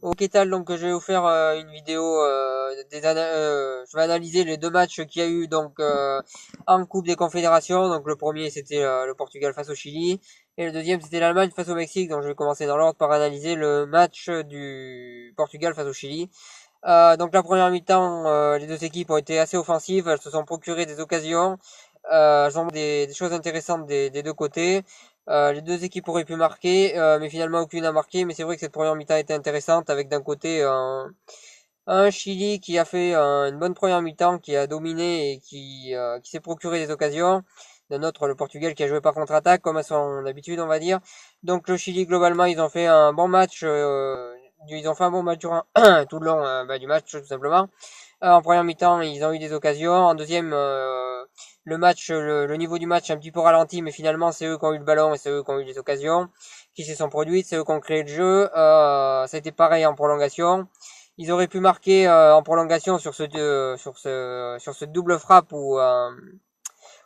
Ok tal, donc je vais vous faire une vidéo je vais analyser les deux matchs qu'il y a eu en Coupe des Confédérations. Donc le premier c'était le Portugal face au Chili et le deuxième c'était l'Allemagne face au Mexique. Donc je vais commencer dans l'ordre par analyser le match du Portugal face au Chili. Donc la première mi-temps, les deux équipes ont été assez offensives, elles se sont procuré des occasions, elles ont des choses intéressantes des deux côtés. Les deux équipes auraient pu marquer, mais finalement aucune n'a marqué. Mais c'est vrai que cette première mi-temps était intéressante avec d'un côté un Chili qui a fait une bonne première mi-temps, qui a dominé et qui s'est procuré des occasions. D'un autre, le Portugal qui a joué par contre-attaque, comme à son habitude, on va dire. Donc le Chili, globalement, ils ont fait un bon match. Ils ont fait un bon match durant tout le long du match, tout simplement. En première mi-temps, ils ont eu des occasions. En deuxième, le niveau du match est un petit peu ralenti, mais finalement, c'est eux qui ont eu le ballon et c'est eux qui ont eu les occasions qui se sont produites. C'est eux qui ont créé le jeu. Ça a été pareil en prolongation. Ils auraient pu marquer en prolongation sur ce double frappe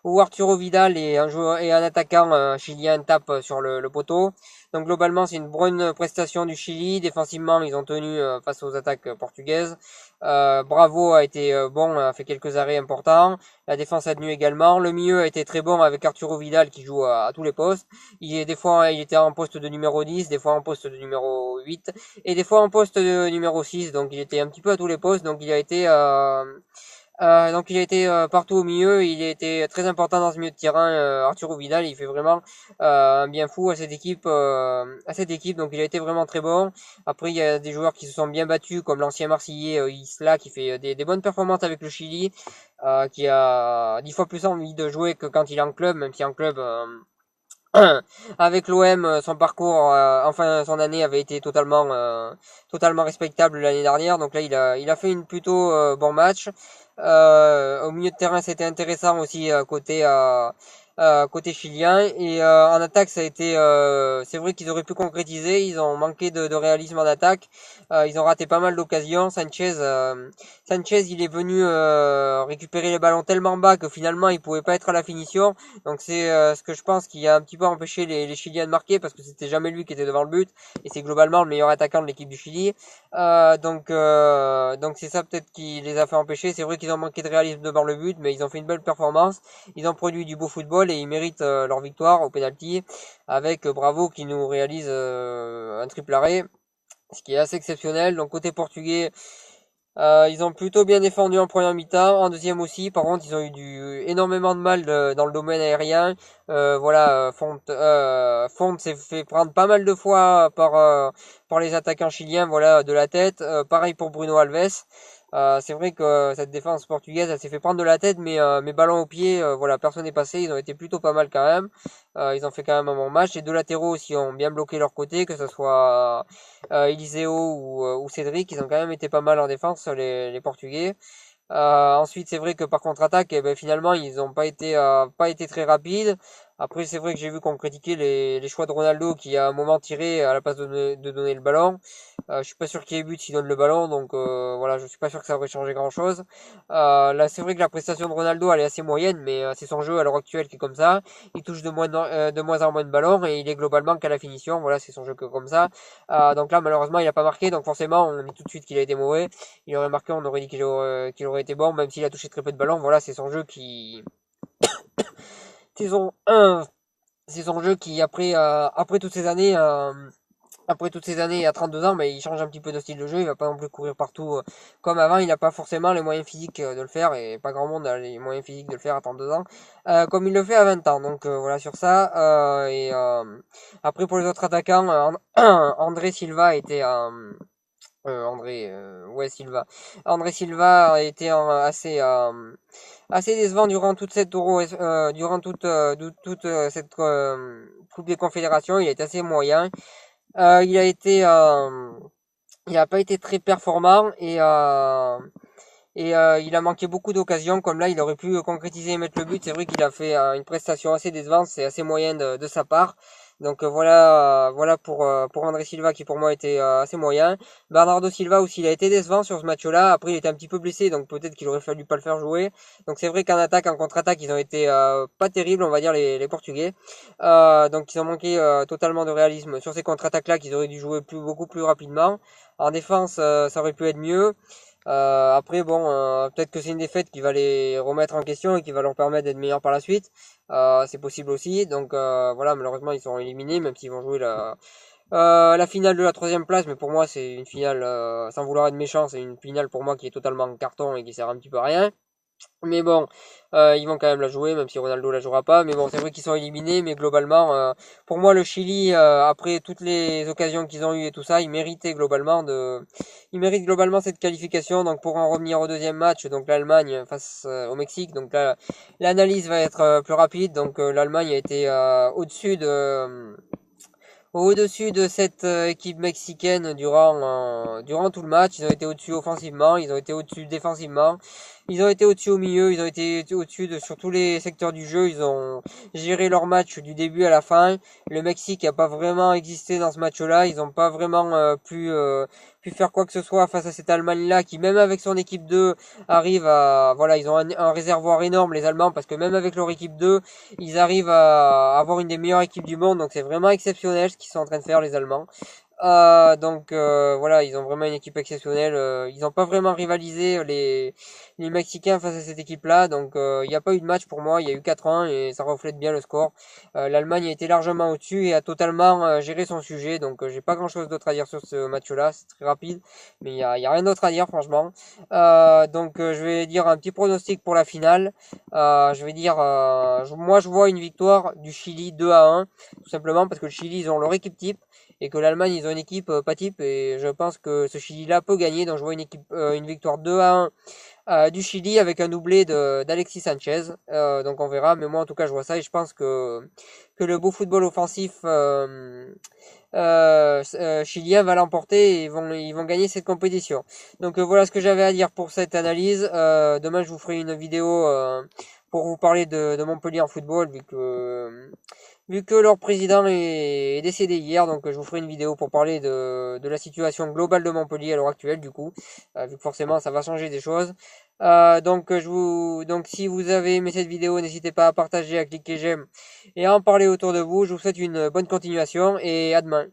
où Arturo Vidal et un joueur et un attaquant chilien tapent sur le poteau. Donc globalement, c'est une bonne prestation du Chili. Défensivement, ils ont tenu face aux attaques portugaises. Bravo a été bon, a fait quelques arrêts importants. La défense a tenu également. Le milieu a été très bon avec Arturo Vidal qui joue à tous les postes. Des fois, il était en poste de numéro 10, des fois en poste de numéro 8 et des fois en poste de numéro 6. Donc il était un petit peu à tous les postes. Donc il a été partout au milieu, il a été très important dans ce milieu de terrain. Arturo Vidal, il fait vraiment un bien fou à cette équipe. Donc il a été vraiment très bon. Après il y a des joueurs qui se sont bien battus, comme l'ancien Marseillais Isla, qui fait des bonnes performances avec le Chili, qui a 10 fois plus envie de jouer que quand il est en club, même si en club avec l'OM, son parcours, enfin son année avait été totalement respectable l'année dernière. Donc là, il a fait une plutôt bon match. Au milieu de terrain, c'était intéressant aussi côté chilien. Et en attaque, c'est vrai qu'ils auraient pu concrétiser. Ils ont manqué de réalisme en attaque. Ils ont raté pas mal d'occasions. Sanchez, il est venu récupérer les ballons tellement bas que finalement, il pouvait pas être à la finition. Donc c'est ce que je pense qui a un petit peu empêché les Chiliens de marquer parce que c'était jamais lui qui était devant le but et c'est globalement le meilleur attaquant de l'équipe du Chili. Donc c'est ça peut-être qui les a fait empêcher. C'est vrai qu'ils ont manqué de réalisme devant le but, mais ils ont fait une belle performance. Ils ont produit du beau football et ils méritent leur victoire au penalty avec Bravo qui nous réalise un triple arrêt, ce qui est assez exceptionnel. Donc côté portugais, ils ont plutôt bien défendu en première mi-temps, en deuxième aussi. Par contre, ils ont eu énormément de mal dans le domaine aérien. Font s'est fait prendre pas mal de fois par les attaquants chiliens, voilà, de la tête. Pareil pour Bruno Alves. C'est vrai que cette défense portugaise, elle s'est fait prendre de la tête, mais mes ballons au pied, voilà, personne n'est passé. Ils ont été plutôt pas mal quand même. Ils ont fait quand même un bon match. Les deux latéraux aussi ont bien bloqué leur côté, que ce soit Eliseo ou Cédric, ils ont quand même été pas mal en défense, les Portugais. Ensuite, c'est vrai que par contre-attaque, eh ben, finalement, ils n'ont pas été très rapides. Après, c'est vrai que j'ai vu qu'on critiquait les choix de Ronaldo qui, à un moment, tirait à la place de donner le ballon. Je suis pas sûr qu'il y ait but s'il donne le ballon, donc voilà, je suis pas sûr que ça aurait changé grand-chose. Là, c'est vrai que la prestation de Ronaldo, elle est assez moyenne, mais c'est son jeu à l'heure actuelle qui est comme ça. Il touche de moins en moins de ballons et il est globalement qu'à la finition. Voilà, c'est son jeu que comme ça. Donc là, malheureusement, il a pas marqué, donc forcément, on dit tout de suite qu'il a été mauvais. Il aurait marqué, on aurait dit qu'il aurait été bon, même s'il a touché très peu de ballons. Voilà, c'est son jeu qui, c'est son, c'est son jeu qui après toutes ces années, il a 32 ans, mais il change un petit peu de style de jeu. Il va pas non plus courir partout comme avant. Il n'a pas forcément les moyens physiques de le faire et pas grand monde a les moyens physiques de le faire à 32 ans, comme il le fait à 20 ans. Donc voilà sur ça. Après pour les autres attaquants, André Silva était ouais, Silva. André Silva a été assez décevant durant toute cette Euro, durant cette Coupe des Confédérations. Il est assez moyen. Euh, il a été, euh, il a pas été très performant et il a manqué beaucoup d'occasions. Comme là, il aurait pu concrétiser et mettre le but. C'est vrai qu'il a fait une prestation assez décevante, c'est assez moyen de sa part. Donc voilà pour André Silva qui pour moi était assez moyen. Bernardo Silva aussi, il a été décevant sur ce match-là. Après, il était un petit peu blessé, donc peut-être qu'il aurait fallu pas le faire jouer. Donc c'est vrai qu'en attaque, en contre-attaque, ils ont été pas terribles, on va dire les Portugais. Donc ils ont manqué totalement de réalisme sur ces contre-attaques-là qu'ils auraient dû jouer beaucoup plus rapidement. En défense, ça aurait pu être mieux. Après, bon, peut-être que c'est une défaite qui va les remettre en question et qui va leur permettre d'être meilleurs par la suite. C'est possible aussi. Donc voilà, malheureusement, ils seront éliminés, même s'ils vont jouer la finale de la troisième place. Mais pour moi, c'est une finale, sans vouloir être méchant, c'est une finale pour moi qui est totalement en carton et qui sert un petit peu à rien. Mais bon, ils vont quand même la jouer, même si Ronaldo la jouera pas. Mais bon, c'est vrai qu'ils sont éliminés, mais globalement, pour moi, le Chili, après toutes les occasions qu'ils ont eues et tout ça, ils méritent globalement cette qualification. Donc pour en revenir au deuxième match, donc l'Allemagne face au Mexique, donc là, l'analyse va être plus rapide. Donc l'Allemagne a été au-dessus de cette équipe mexicaine durant tout le match. Ils ont été au-dessus offensivement, ils ont été au-dessus défensivement, ils ont été au-dessus au milieu, ils ont été au-dessus sur tous les secteurs du jeu. Ils ont géré leur match du début à la fin. Le Mexique n'a pas vraiment existé dans ce match-là. Ils n'ont pas vraiment pu faire quoi que ce soit face à cette Allemagne-là qui, même avec son équipe 2, arrive à... Voilà, ils ont un réservoir énorme, les Allemands, parce que même avec leur équipe 2, ils arrivent à avoir une des meilleures équipes du monde. Donc c'est vraiment exceptionnel ce qu'ils sont en train de faire, les Allemands. Donc voilà, ils ont vraiment une équipe exceptionnelle. Ils n'ont pas vraiment rivalisé les Mexicains face à cette équipe-là. Donc il n'y a pas eu de match pour moi. Il y a eu 4-1 et ça reflète bien le score. L'Allemagne a été largement au-dessus et a totalement géré son sujet. Donc j'ai pas grand-chose d'autre à dire sur ce match-là. C'est très rapide, mais il y a rien d'autre à dire franchement. Donc je vais dire un petit pronostic pour la finale. Je vais dire, moi je vois une victoire du Chili 2-1, tout simplement parce que le Chili ils ont leur équipe type et que l'Allemagne ils ont une équipe pas type et je pense que ce Chili-là peut gagner. Donc je vois une victoire 2-1 du Chili avec un doublé d'Alexis Sanchez. Donc on verra, mais moi en tout cas je vois ça et je pense que le beau football offensif chilien va l'emporter et ils vont gagner cette compétition. Donc voilà ce que j'avais à dire pour cette analyse. Demain je vous ferai une vidéo pour vous parler de Montpellier en football vu que leur président est décédé hier, donc je vous ferai une vidéo pour parler de la situation globale de Montpellier à l'heure actuelle, du coup, vu que forcément ça va changer des choses. Donc si vous avez aimé cette vidéo, n'hésitez pas à partager, à cliquer j'aime et à en parler autour de vous. Je vous souhaite une bonne continuation et à demain.